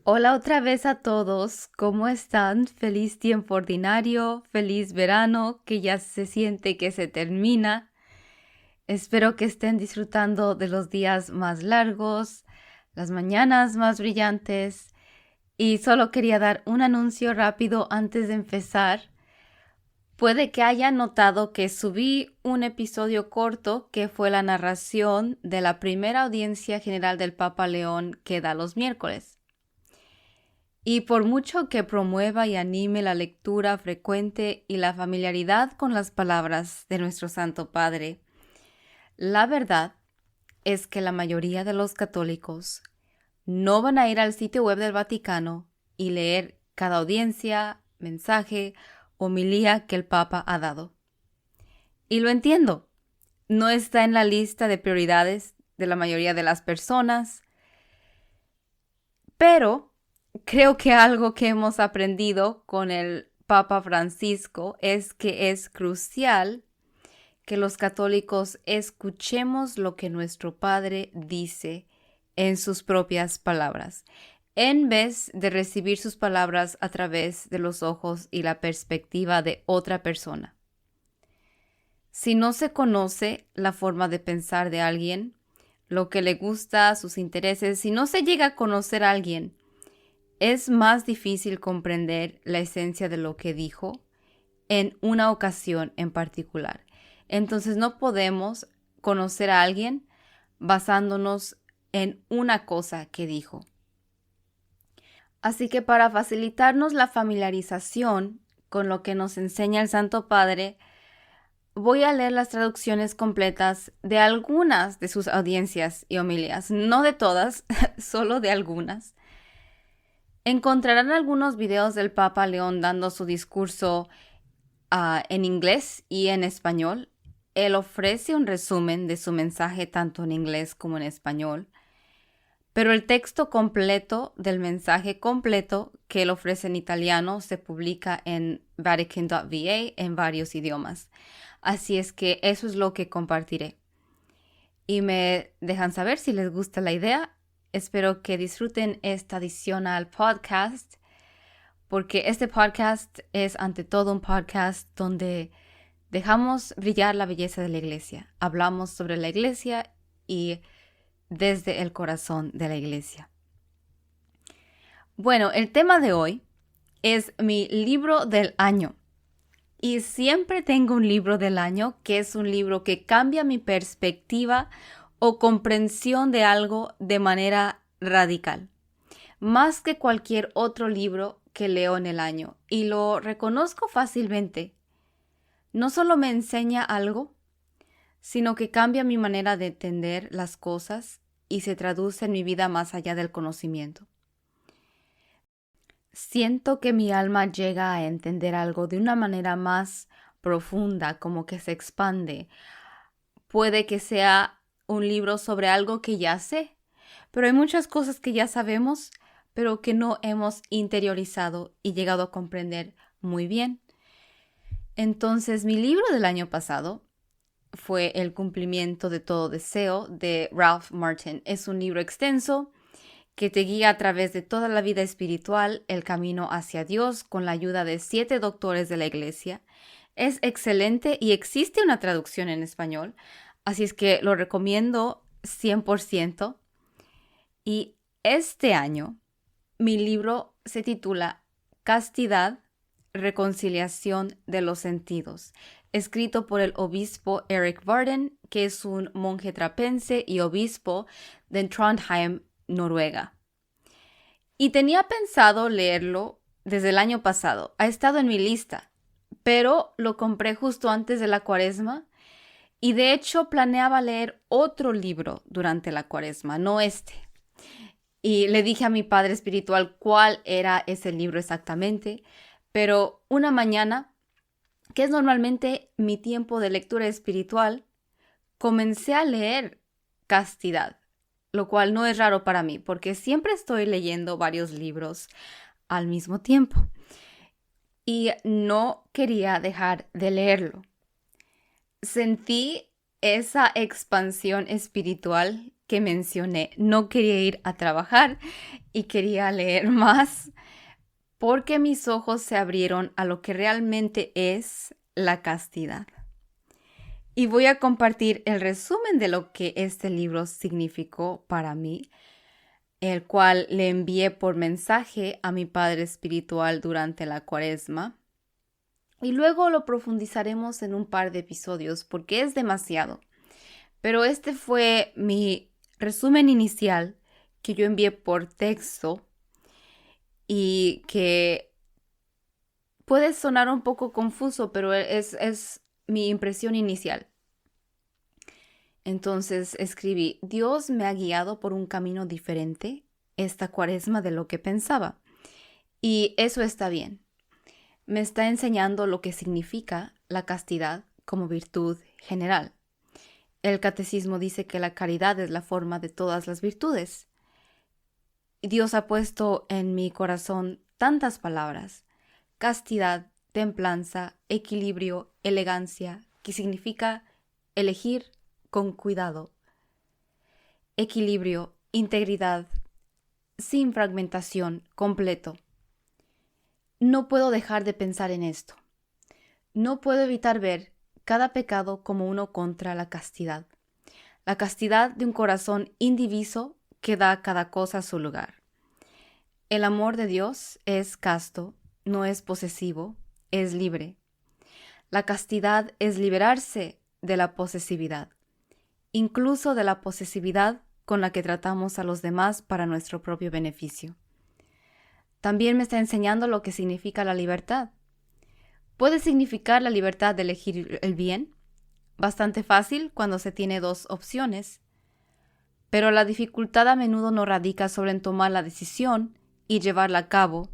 Hola otra vez a todos, ¿cómo están? Feliz tiempo ordinario, feliz verano, que ya se siente que se termina. Espero que estén disfrutando de los días más largos, las mañanas más brillantes. Y solo quería dar un anuncio rápido antes de empezar. Puede que hayan notado que subí un episodio corto que fue la narración de la primera audiencia general del Papa León que da los miércoles. Y por mucho que promueva y anime la lectura frecuente y la familiaridad con las palabras de nuestro Santo Padre, la verdad es que la mayoría de los católicos no van a ir al sitio web del Vaticano y leer cada audiencia, mensaje, homilía que el Papa ha dado. Y lo entiendo, no está en la lista de prioridades de la mayoría de las personas, pero creo que algo que hemos aprendido con el Papa Francisco es que es crucial que los católicos escuchemos lo que nuestro Padre dice en sus propias palabras, en vez de recibir sus palabras a través de los ojos y la perspectiva de otra persona. Si no se conoce la forma de pensar de alguien, lo que le gusta, sus intereses, si no se llega a conocer a alguien, es más difícil comprender la esencia de lo que dijo en una ocasión en particular. Entonces no podemos conocer a alguien basándonos en una cosa que dijo. Así que para facilitarnos la familiarización con lo que nos enseña el Santo Padre, voy a leer las traducciones completas de algunas de sus audiencias y homilías, no de todas, solo de algunas. Encontrarán algunos videos del Papa León dando su discurso en inglés y en español. Él ofrece un resumen de su mensaje tanto en inglés como en español, pero el texto completo del mensaje completo que él ofrece en italiano se publica en Vatican.va en varios idiomas. Así es que eso es lo que compartiré. Y me dejan saber si les gusta la idea. Espero que disfruten esta adición al podcast, porque este podcast es ante todo un podcast donde dejamos brillar la belleza de la iglesia. Hablamos sobre la iglesia y desde el corazón de la iglesia. Bueno, el tema de hoy es mi libro del año. Y siempre tengo un libro del año que es un libro que cambia mi perspectiva o comprensión de algo de manera radical, más que cualquier otro libro que leo en el año. Y lo reconozco fácilmente. No solo me enseña algo, sino que cambia mi manera de entender las cosas y se traduce en mi vida más allá del conocimiento. Siento que mi alma llega a entender algo de una manera más profunda, como que se expande. Puede que sea un libro sobre algo que ya sé, pero hay muchas cosas que ya sabemos, pero que no hemos interiorizado y llegado a comprender muy bien. Entonces, mi libro del año pasado fue El cumplimiento de todo deseo de Ralph Martin. Es un libro extenso que te guía a través de toda la vida espiritual, el camino hacia Dios, con la ayuda de 7 doctores de la Iglesia. Es excelente y existe una traducción en español, así es que lo recomiendo 100%. Y este año, mi libro se titula Castidad, Reconciliación de los Sentidos, escrito por el obispo Eric Varden, que es un monje trapense y obispo de Trondheim, Noruega. Y tenía pensado leerlo desde el año pasado. Ha estado en mi lista, pero lo compré justo antes de la Cuaresma y de hecho planeaba leer otro libro durante la Cuaresma, no este. Y le dije a mi padre espiritual cuál era ese libro exactamente, pero una mañana, que es normalmente mi tiempo de lectura espiritual, comencé a leer Castidad, lo cual no es raro para mí, porque siempre estoy leyendo varios libros al mismo tiempo. Y no quería dejar de leerlo. Sentí esa expansión espiritual que mencioné. No quería ir a trabajar y quería leer más porque mis ojos se abrieron a lo que realmente es la castidad. Y voy a compartir el resumen de lo que este libro significó para mí, el cual le envié por mensaje a mi padre espiritual durante la Cuaresma. Y luego lo profundizaremos en un par de episodios porque es demasiado. Pero este fue mi resumen inicial que yo envié por texto y que puede sonar un poco confuso, pero es mi impresión inicial. Entonces escribí: Dios me ha guiado por un camino diferente esta Cuaresma de lo que pensaba. Y eso está bien. Me está enseñando lo que significa la castidad como virtud general. El catecismo dice que la caridad es la forma de todas las virtudes. Dios ha puesto en mi corazón tantas palabras: castidad, templanza, equilibrio, elegancia, que significa elegir con cuidado. Equilibrio, integridad, sin fragmentación, completo. No puedo dejar de pensar en esto. No puedo evitar ver cada pecado como uno contra la castidad. La castidad de un corazón indiviso que da a cada cosa su lugar. El amor de Dios es casto, no es posesivo, es libre. La castidad es liberarse de la posesividad, incluso de la posesividad con la que tratamos a los demás para nuestro propio beneficio. También me está enseñando lo que significa la libertad. Puede significar la libertad de elegir el bien, bastante fácil cuando se tiene dos opciones, pero la dificultad a menudo no radica solo en tomar la decisión y llevarla a cabo,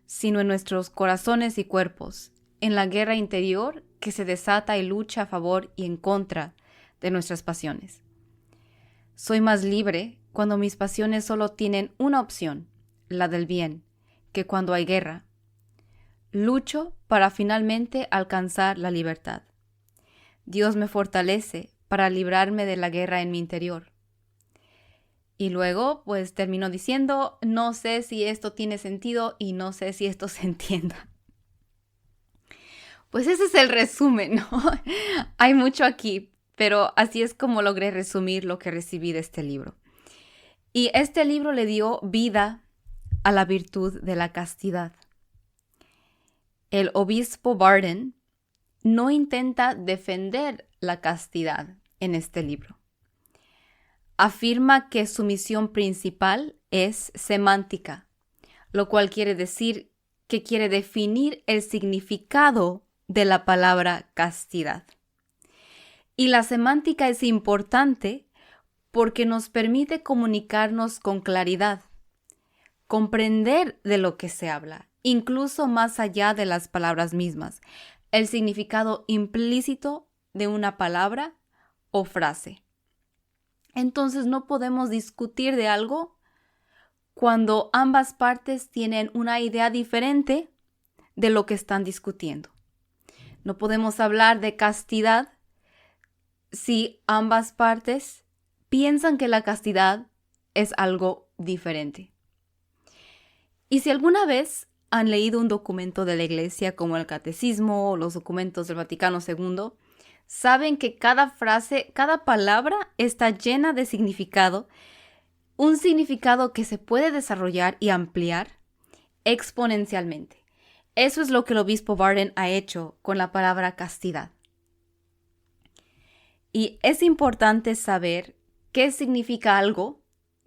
sino en nuestros corazones y cuerpos, en la guerra interior que se desata y lucha a favor y en contra de nuestras pasiones. Soy más libre cuando mis pasiones solo tienen una opción, la del bien, que cuando hay guerra. Lucho para finalmente alcanzar la libertad. Dios me fortalece para librarme de la guerra en mi interior. Y luego, pues termino diciendo: no sé si esto tiene sentido y no sé si esto se entienda. Pues ese es el resumen, ¿no? Hay mucho aquí, pero así es como logré resumir lo que recibí de este libro. Y este libro le dio vida a la virtud de la castidad. El obispo Barden no intenta defender la castidad en este libro. Afirma que su misión principal es semántica, lo cual quiere decir que quiere definir el significado de la palabra castidad. Y la semántica es importante porque nos permite comunicarnos con claridad, comprender de lo que se habla, incluso más allá de las palabras mismas, el significado implícito de una palabra o frase. Entonces no podemos discutir de algo cuando ambas partes tienen una idea diferente de lo que están discutiendo. No podemos hablar de castidad si ambas partes piensan que la castidad es algo diferente. Y si alguna vez han leído un documento de la Iglesia como el Catecismo o los documentos del Vaticano II, saben que cada frase, cada palabra está llena de significado, un significado que se puede desarrollar y ampliar exponencialmente. Eso es lo que el obispo Barden ha hecho con la palabra castidad. Y es importante saber qué significa algo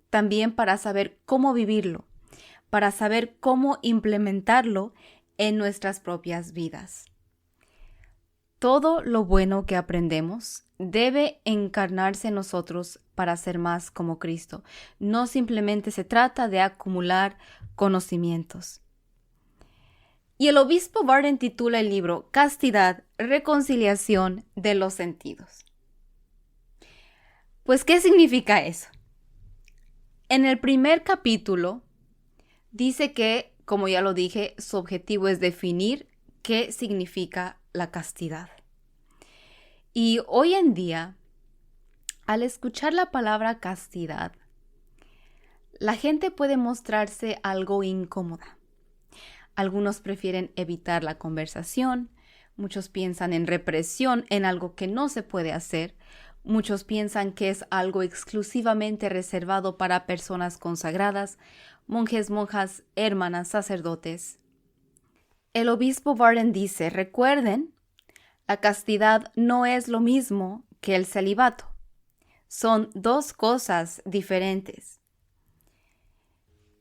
también para saber cómo vivirlo, para saber cómo implementarlo en nuestras propias vidas. Todo lo bueno que aprendemos debe encarnarse en nosotros para ser más como Cristo. No simplemente se trata de acumular conocimientos. Y el obispo Barden titula el libro Castidad, reconciliación de los sentidos. Pues, ¿qué significa eso? En el primer capítulo dice que, como ya lo dije, su objetivo es definir qué significa la castidad. Y hoy en día Al escuchar la palabra castidad, la gente puede mostrarse algo incómoda. Algunos prefieren evitar la conversación, muchos piensan en represión, en algo que no se puede hacer, muchos piensan que es algo exclusivamente reservado para personas consagradas, monjes, monjas, hermanas, sacerdotes. El obispo Barden dice, recuerden, la castidad no es lo mismo que el celibato. Son dos cosas diferentes.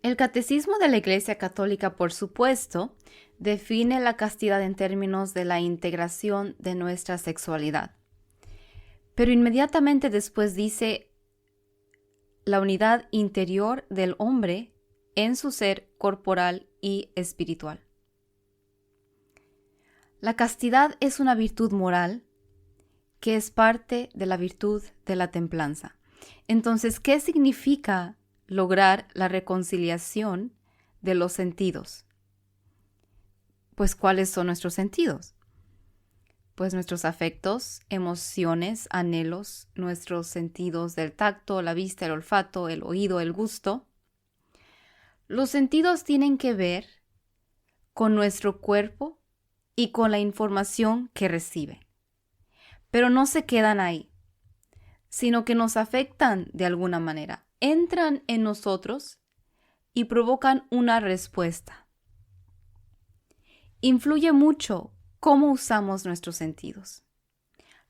El Catecismo de la Iglesia Católica, por supuesto, define la castidad en términos de la integración de nuestra sexualidad. Pero inmediatamente después dice la unidad interior del hombre en su ser corporal y espiritual. La castidad es una virtud moral que es parte de la virtud de la templanza. Entonces, ¿qué significa lograr la reconciliación de los sentidos? Pues, ¿cuáles son nuestros sentidos? Pues nuestros afectos, emociones, anhelos, nuestros sentidos del tacto, la vista, el olfato, el oído, el gusto. Los sentidos tienen que ver con nuestro cuerpo y con la información que recibe. Pero no se quedan ahí, sino que nos afectan de alguna manera. Entran en nosotros y provocan una respuesta. Influye mucho cómo usamos nuestros sentidos.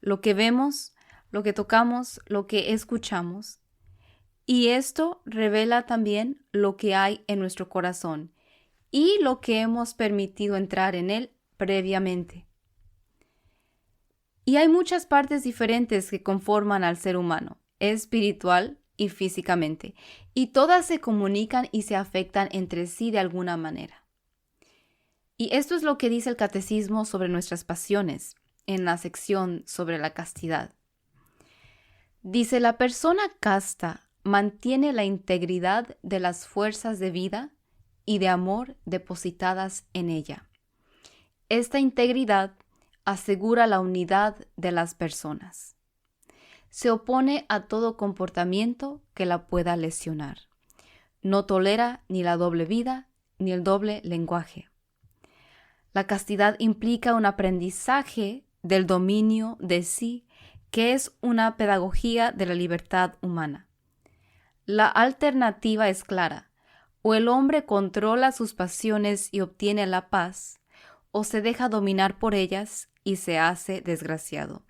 Lo que vemos, lo que tocamos, lo que escuchamos. Y esto revela también lo que hay en nuestro corazón y lo que hemos permitido entrar en él previamente. Y hay muchas partes diferentes que conforman al ser humano, espiritual y físicamente, y todas se comunican y se afectan entre sí de alguna manera. Y esto es lo que dice el Catecismo sobre nuestras pasiones, en la sección sobre la castidad. Dice, la persona casta mantiene la integridad de las fuerzas de vida y de amor depositadas en ella. Esta integridad asegura la unidad de las personas. Se opone a todo comportamiento que la pueda lesionar. No tolera ni la doble vida ni el doble lenguaje. La castidad implica un aprendizaje del dominio de sí, que es una pedagogía de la libertad humana. La alternativa es clara: o el hombre controla sus pasiones y obtiene la paz, o se deja dominar por ellas y se hace desgraciado.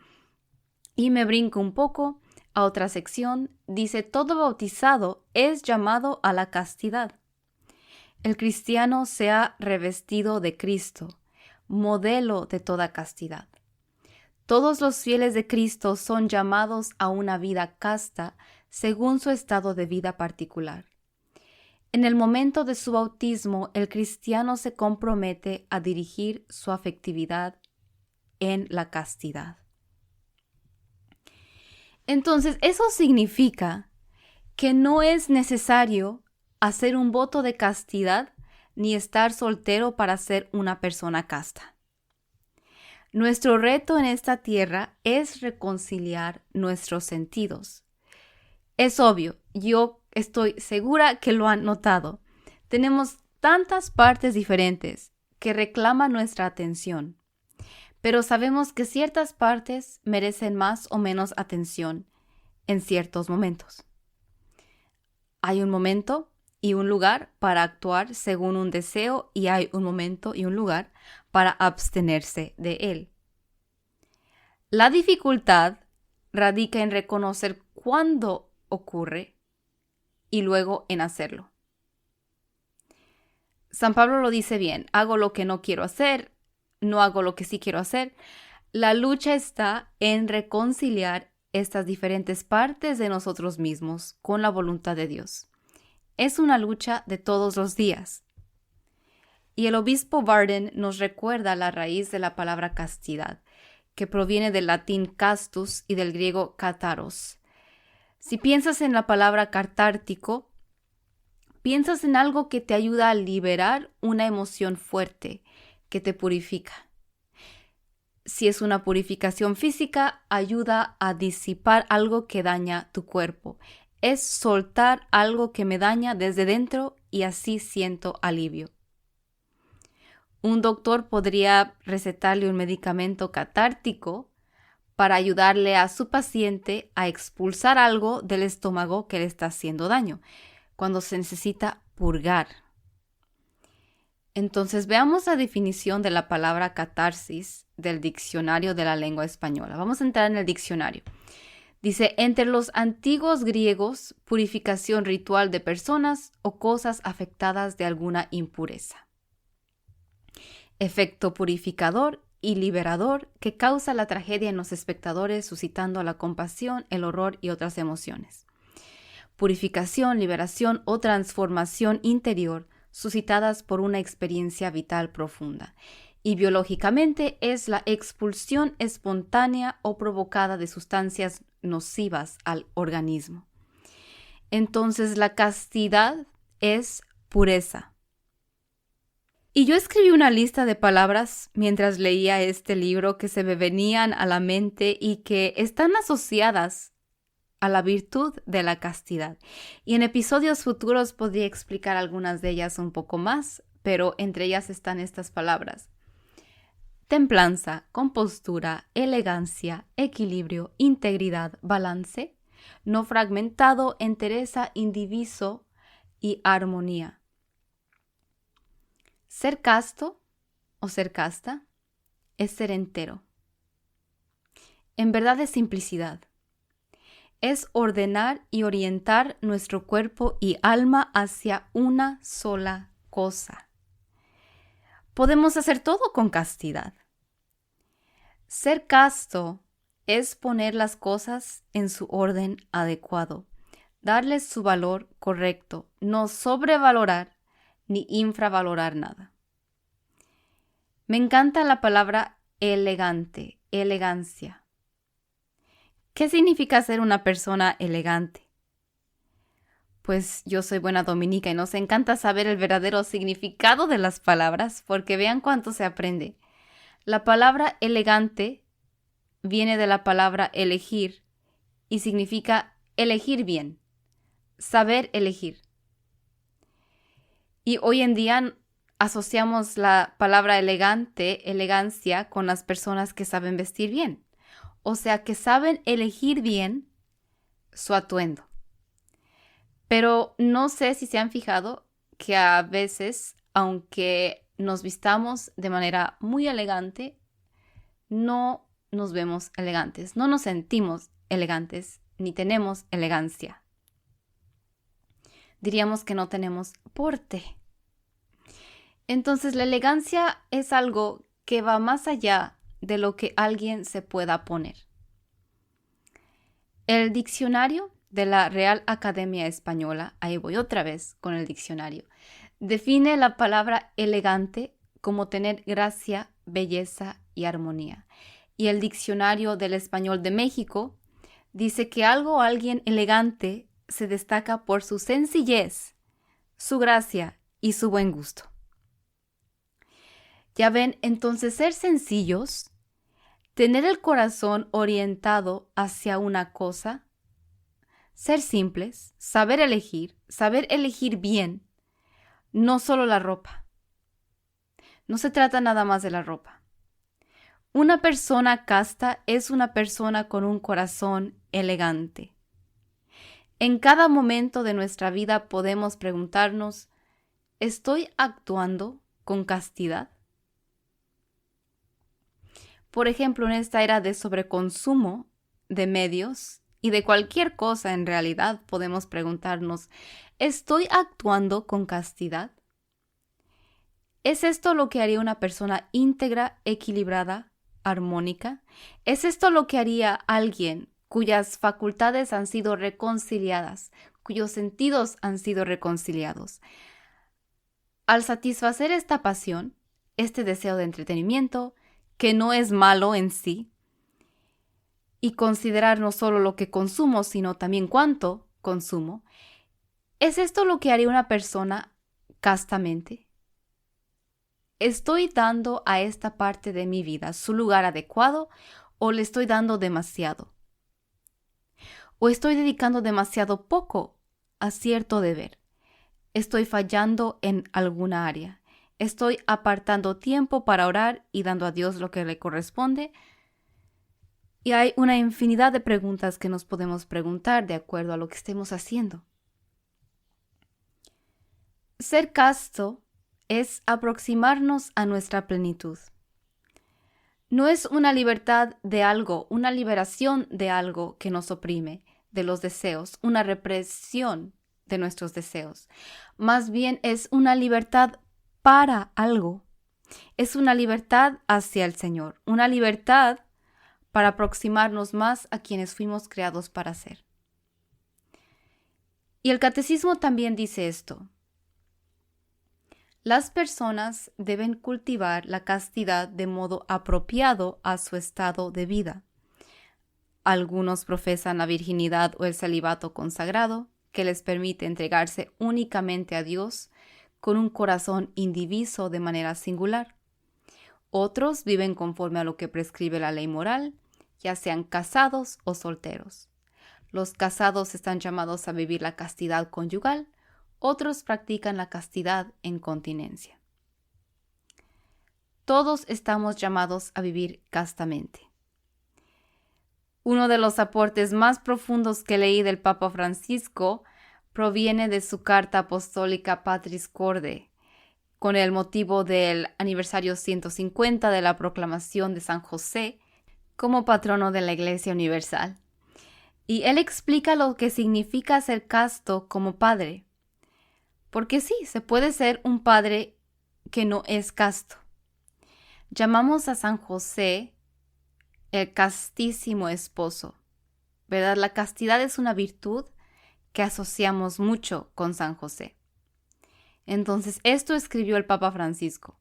Y me brinco un poco a otra sección. Dice, todo bautizado es llamado a la castidad. El cristiano se ha revestido de Cristo, modelo de toda castidad. Todos los fieles de Cristo son llamados a una vida casta según su estado de vida particular. En el momento de su bautismo, el cristiano se compromete a dirigir su afectividad en la castidad. Entonces, eso significa que no es necesario hacer un voto de castidad ni estar soltero para ser una persona casta. Nuestro reto en esta tierra es reconciliar nuestros sentidos. Es obvio, yo estoy segura que lo han notado. Tenemos tantas partes diferentes que reclaman nuestra atención, pero sabemos que ciertas partes merecen más o menos atención en ciertos momentos. Hay un momento y un lugar para actuar según un deseo y hay un momento y un lugar para abstenerse de él. La dificultad radica en reconocer cuándo ocurre y luego en hacerlo. San Pablo lo dice bien: hago lo que no quiero hacer, no hago lo que sí quiero hacer. La lucha está en reconciliar estas diferentes partes de nosotros mismos con la voluntad de Dios. Es una lucha de todos los días. Y el obispo Barden nos recuerda la raíz de la palabra castidad, que proviene del latín castus y del griego kataros. Si piensas en la palabra catártico, piensas en algo que te ayuda a liberar una emoción fuerte, que te purifica. Si es una purificación física, ayuda a disipar algo que daña tu cuerpo. Es soltar algo que me daña desde dentro y así siento alivio. Un doctor podría recetarle un medicamento catártico para ayudarle a su paciente a expulsar algo del estómago que le está haciendo daño, cuando se necesita purgar. Entonces veamos la definición de la palabra catarsis del diccionario de la lengua española. Vamos a entrar en el diccionario. Dice, entre los antiguos griegos, purificación ritual de personas o cosas afectadas de alguna impureza. Efecto purificador y liberador que causa la tragedia en los espectadores, suscitando la compasión, el horror y otras emociones. Purificación, liberación o transformación interior suscitadas por una experiencia vital profunda. Y biológicamente es la expulsión espontánea o provocada de sustancias nocivas al organismo. Entonces la castidad es pureza. Y yo escribí una lista de palabras mientras leía este libro que se me venían a la mente y que están asociadas a la virtud de la castidad. Y en episodios futuros podría explicar algunas de ellas un poco más, pero entre ellas están estas palabras: templanza, compostura, elegancia, equilibrio, integridad, balance, no fragmentado, entereza, indiviso y armonía. Ser casto o ser casta es ser entero. En verdad es simplicidad. Es ordenar y orientar nuestro cuerpo y alma hacia una sola cosa. Podemos hacer todo con castidad. Ser casto es poner las cosas en su orden adecuado, darles su valor correcto, no sobrevalorar ni infravalorar nada. Me encanta la palabra elegante, elegancia. ¿Qué significa ser una persona elegante? Pues yo soy buena dominica y nos encanta saber el verdadero significado de las palabras porque vean cuánto se aprende. La palabra elegante viene de la palabra elegir y significa elegir bien, saber elegir. Y hoy en día asociamos la palabra elegante, elegancia, con las personas que saben vestir bien. O sea, que saben elegir bien su atuendo. Pero no sé si se han fijado que a veces, aunque nos vistamos de manera muy elegante, no nos vemos elegantes, no nos sentimos elegantes, ni tenemos elegancia. Diríamos que no tenemos porte. Entonces, la elegancia es algo que va más allá de lo que alguien se pueda poner. El diccionario de la Real Academia Española, ahí voy otra vez con el diccionario, define la palabra elegante como tener gracia, belleza y armonía. Y el diccionario del Español de México dice que algo o alguien elegante se destaca por su sencillez, su gracia y su buen gusto. Ya ven, entonces ser sencillos, tener el corazón orientado hacia una cosa, ser simples, saber elegir bien, no solo la ropa. No se trata nada más de la ropa. Una persona casta es una persona con un corazón elegante. En cada momento de nuestra vida podemos preguntarnos, ¿estoy actuando con castidad? Por ejemplo, en esta era de sobreconsumo de medios y de cualquier cosa en realidad, podemos preguntarnos, ¿estoy actuando con castidad? ¿Es esto lo que haría una persona íntegra, equilibrada, armónica? ¿Es esto lo que haría alguien cuyas facultades han sido reconciliadas, cuyos sentidos han sido reconciliados? Al satisfacer esta pasión, este deseo de entretenimiento, que no es malo en sí, y considerar no solo lo que consumo, sino también cuánto consumo, ¿es esto lo que haría una persona castamente? ¿Estoy dando a esta parte de mi vida su lugar adecuado o le estoy dando demasiado? ¿O estoy dedicando demasiado poco a cierto deber? ¿Estoy fallando en alguna área? ¿Estoy apartando tiempo para orar y dando a Dios lo que le corresponde? Y hay una infinidad de preguntas que nos podemos preguntar de acuerdo a lo que estemos haciendo. Ser casto es aproximarnos a nuestra plenitud. No es una libertad de algo, una liberación de algo que nos oprime, de los deseos, una represión de nuestros deseos. Más bien es una libertad para algo. Es una libertad hacia el Señor, una libertad para aproximarnos más a quienes fuimos creados para ser. Y el catecismo también dice esto. Las personas deben cultivar la castidad de modo apropiado a su estado de vida. Algunos profesan la virginidad o el celibato consagrado, que les permite entregarse únicamente a Dios con un corazón indiviso de manera singular. Otros viven conforme a lo que prescribe la ley moral, ya sean casados o solteros. Los casados están llamados a vivir la castidad conyugal, otros practican la castidad en continencia. Todos estamos llamados a vivir castamente. Uno de los aportes más profundos que leí del Papa Francisco proviene de su carta apostólica Patris Corde, con el motivo del aniversario 150 de la proclamación de San José como patrono de la Iglesia Universal. Y él explica lo que significa ser casto como padre. Porque sí, se puede ser un padre que no es casto. Llamamos a San José el castísimo esposo, ¿verdad? La castidad es una virtud que asociamos mucho con San José. Entonces, esto escribió el Papa Francisco.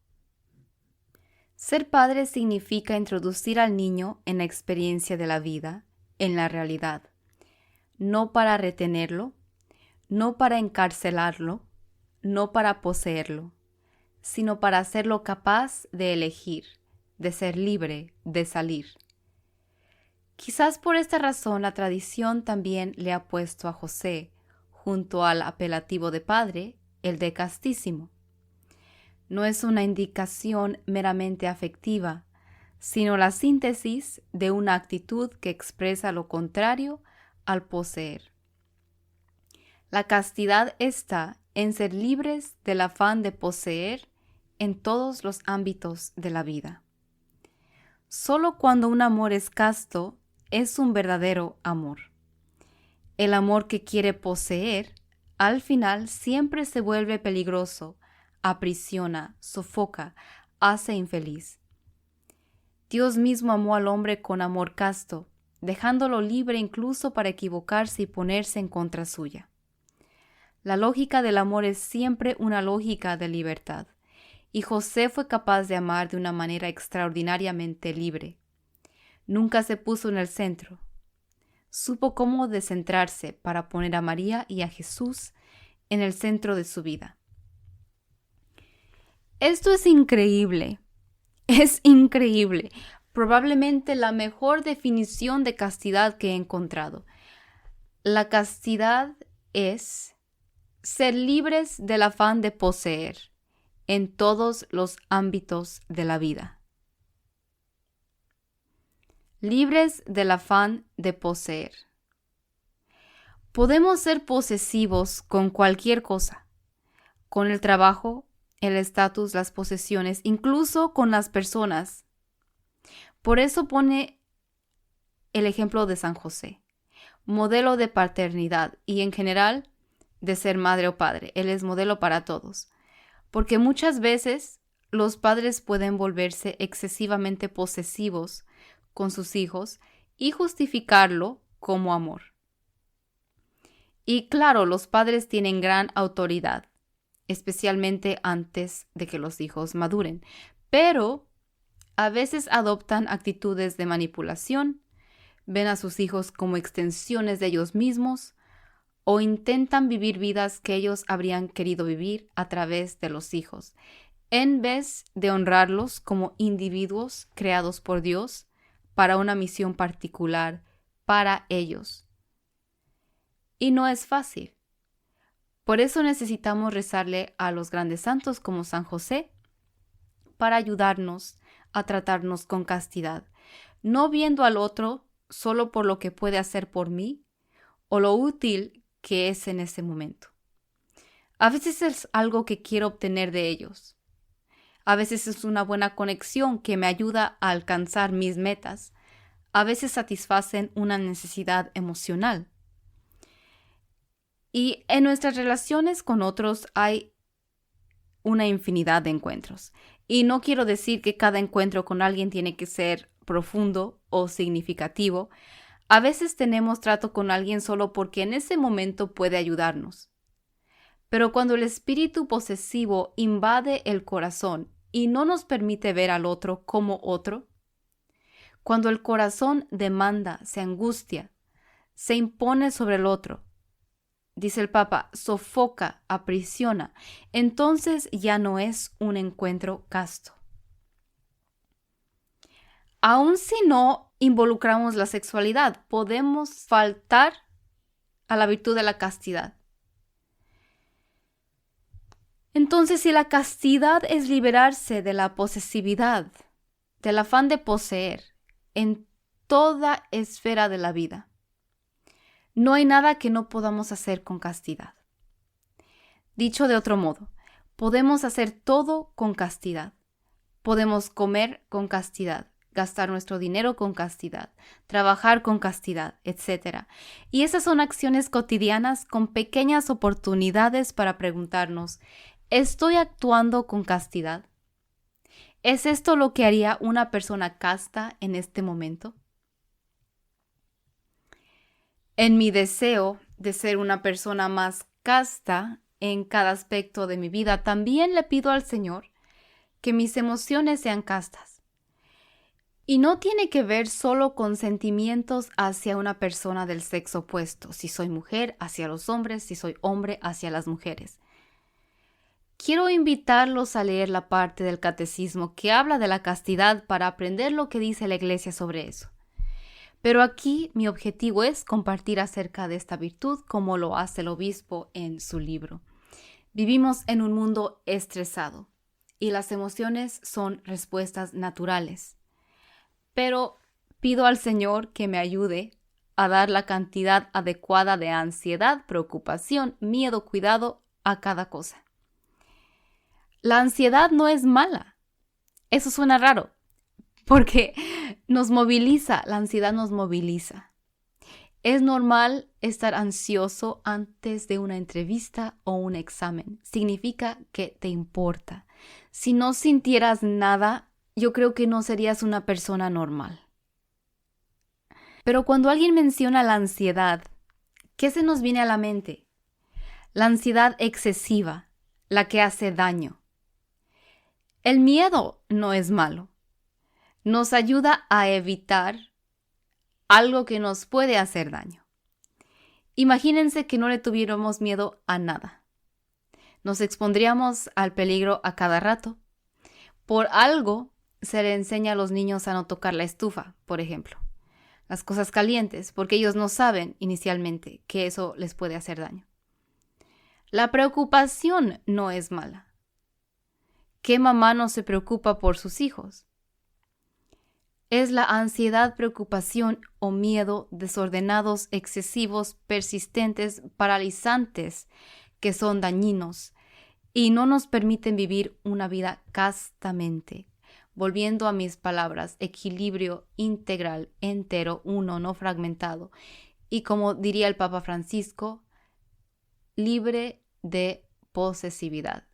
Ser padre significa introducir al niño en la experiencia de la vida, en la realidad, no para retenerlo, no para encarcelarlo, no para poseerlo, sino para hacerlo capaz de elegir, de ser libre, de salir. Quizás por esta razón la tradición también le ha puesto a José, junto al apelativo de padre, el de castísimo. No es una indicación meramente afectiva, sino la síntesis de una actitud que expresa lo contrario al poseer. La castidad está en ser libres del afán de poseer en todos los ámbitos de la vida. Solo cuando un amor es casto, es un verdadero amor. El amor que quiere poseer, al final siempre se vuelve peligroso, aprisiona, sofoca, hace infeliz. Dios mismo amó al hombre con amor casto, dejándolo libre incluso para equivocarse y ponerse en contra suya. La lógica del amor es siempre una lógica de libertad, y José fue capaz de amar de una manera extraordinariamente libre. Nunca se puso en el centro. Supo cómo descentrarse para poner a María y a Jesús en el centro de su vida. Esto es increíble. Es increíble. Probablemente la mejor definición de castidad que he encontrado. La castidad es ser libres del afán de poseer en todos los ámbitos de la vida. Libres del afán de poseer. Podemos ser posesivos con cualquier cosa, con el trabajo, el estatus, las posesiones, incluso con las personas. Por eso pone el ejemplo de San José, modelo de paternidad y en general de ser madre o padre. Él es modelo para todos, porque muchas veces los padres pueden volverse excesivamente posesivos con sus hijos y justificarlo como amor. Y claro, los padres tienen gran autoridad, especialmente antes de que los hijos maduren, pero a veces adoptan actitudes de manipulación, ven a sus hijos como extensiones de ellos mismos o intentan vivir vidas que ellos habrían querido vivir a través de los hijos. en vez de honrarlos como individuos creados por Dios para una misión particular para ellos. Y no es fácil. Por eso necesitamos rezarle a los grandes santos como San José para ayudarnos a tratarnos con castidad, no viendo al otro solo por lo que puede hacer por mí o lo útil que es en ese momento. A veces es algo que quiero obtener de ellos. A veces es una buena conexión que me ayuda a alcanzar mis metas. A veces satisfacen una necesidad emocional. Y en nuestras relaciones con otros hay una infinidad de encuentros. Y no quiero decir que cada encuentro con alguien tiene que ser profundo o significativo. A veces tenemos trato con alguien solo porque en ese momento puede ayudarnos. Pero cuando el espíritu posesivo invade el corazón y no nos permite ver al otro como otro, cuando el corazón demanda, se angustia, se impone sobre el otro, dice el Papa, sofoca, aprisiona, entonces ya no es un encuentro casto. Aun si no involucramos la sexualidad, podemos faltar a la virtud de la castidad. Entonces, si la castidad es liberarse de la posesividad, del afán de poseer en toda esfera de la vida, no hay nada que no podamos hacer con castidad. Dicho de otro modo, podemos hacer todo con castidad. Podemos comer con castidad, gastar nuestro dinero con castidad, trabajar con castidad, etc. Y esas son acciones cotidianas con pequeñas oportunidades para preguntarnos, ¿estoy actuando con castidad? ¿Es esto lo que haría una persona casta en este momento? En mi deseo de ser una persona más casta en cada aspecto de mi vida, también le pido al Señor que mis emociones sean castas. Y no tiene que ver solo con sentimientos hacia una persona del sexo opuesto, si soy mujer hacia los hombres, si soy hombre hacia las mujeres. Quiero invitarlos a leer la parte del catecismo que habla de la castidad para aprender lo que dice la Iglesia sobre eso. Pero aquí mi objetivo es compartir acerca de esta virtud como lo hace el obispo en su libro. Vivimos en un mundo estresado y las emociones son respuestas naturales. Pero pido al Señor que me ayude a dar la cantidad adecuada de ansiedad, preocupación, miedo, cuidado a cada cosa. La ansiedad no es mala. Eso suena raro, porque nos moviliza, la ansiedad nos moviliza. Es normal estar ansioso antes de una entrevista o un examen. Significa que te importa. Si no sintieras nada, yo creo que no serías una persona normal. Pero cuando alguien menciona la ansiedad, ¿qué se nos viene a la mente? La ansiedad excesiva, la que hace daño. El miedo no es malo. Nos ayuda a evitar algo que nos puede hacer daño. Imagínense que no le tuviéramos miedo a nada. Nos expondríamos al peligro a cada rato. Por algo se le enseña a los niños a no tocar la estufa, por ejemplo. Las cosas calientes, porque ellos no saben inicialmente que eso les puede hacer daño. La preocupación no es mala. ¿Qué mamá no se preocupa por sus hijos? Es la ansiedad, preocupación o miedo desordenados, excesivos, persistentes, paralizantes, que son dañinos y no nos permiten vivir una vida castamente. Volviendo a mis palabras, equilibrio integral, entero, uno, no fragmentado. Y como diría el Papa Francisco, libre de posesividad.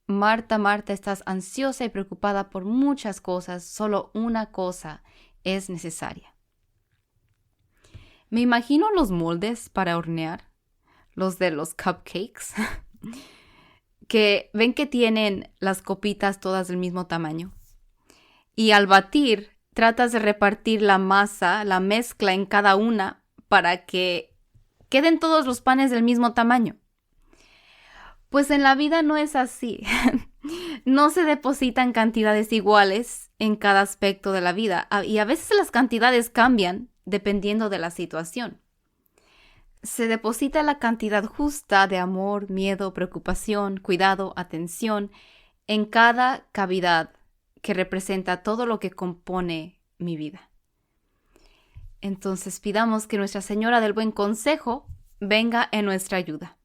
Marta, Marta, estás ansiosa y preocupada por muchas cosas, solo una cosa es necesaria. Me imagino los moldes para hornear, los de los cupcakes, que ven que tienen las copitas todas del mismo tamaño. Y al batir, tratas de repartir la masa, la mezcla en cada una para que queden todos los panes del mismo tamaño. Pues en la vida no es así. No se depositan cantidades iguales en cada aspecto de la vida y a veces las cantidades cambian dependiendo de la situación. Se deposita la cantidad justa de amor, miedo, preocupación, cuidado, atención en cada cavidad que representa todo lo que compone mi vida. Entonces pidamos que Nuestra Señora del Buen Consejo venga en nuestra ayuda.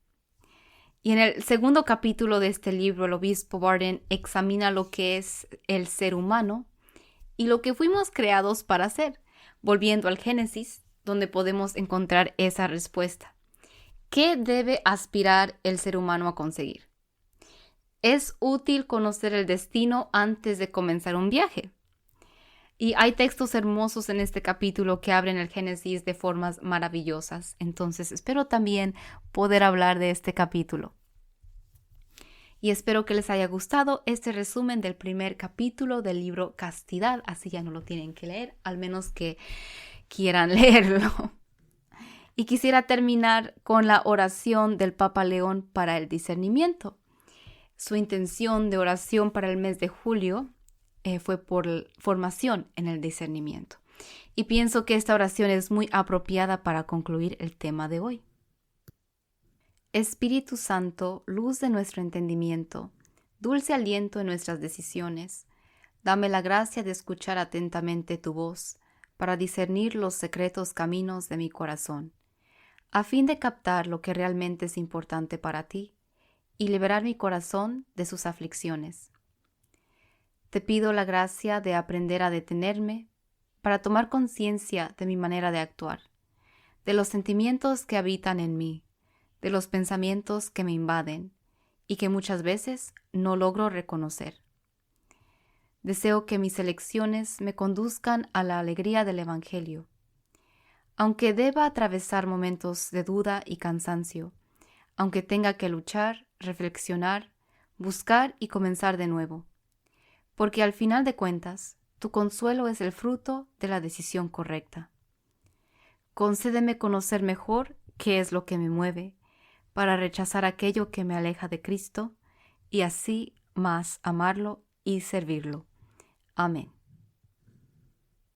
Y en el segundo capítulo de este libro, el obispo Barden examina lo que es el ser humano y lo que fuimos creados para ser, volviendo al Génesis, donde podemos encontrar esa respuesta. ¿Qué debe aspirar el ser humano a conseguir? Es útil conocer el destino antes de comenzar un viaje. Y hay textos hermosos en este capítulo que abren el Génesis de formas maravillosas. Entonces espero también poder hablar de este capítulo. Y espero que les haya gustado este resumen del primer capítulo del libro Castidad. Así ya no lo tienen que leer, al menos que quieran leerlo. Y quisiera terminar con la oración del Papa León para el discernimiento. Su intención de oración para el mes de julio fue por formación en el discernimiento. Y pienso que esta oración es muy apropiada para concluir el tema de hoy. Espíritu Santo, luz de nuestro entendimiento, dulce aliento en nuestras decisiones, dame la gracia de escuchar atentamente tu voz para discernir los secretos caminos de mi corazón, a fin de captar lo que realmente es importante para ti y liberar mi corazón de sus aflicciones. Te pido la gracia de aprender a detenerme para tomar conciencia de mi manera de actuar, de los sentimientos que habitan en mí, de los pensamientos que me invaden y que muchas veces no logro reconocer. Deseo que mis elecciones me conduzcan a la alegría del Evangelio. Aunque deba atravesar momentos de duda y cansancio, aunque tenga que luchar, reflexionar, buscar y comenzar de nuevo, porque al final de cuentas, tu consuelo es el fruto de la decisión correcta. Concédeme conocer mejor qué es lo que me mueve, para rechazar aquello que me aleja de Cristo y así más amarlo y servirlo. Amén.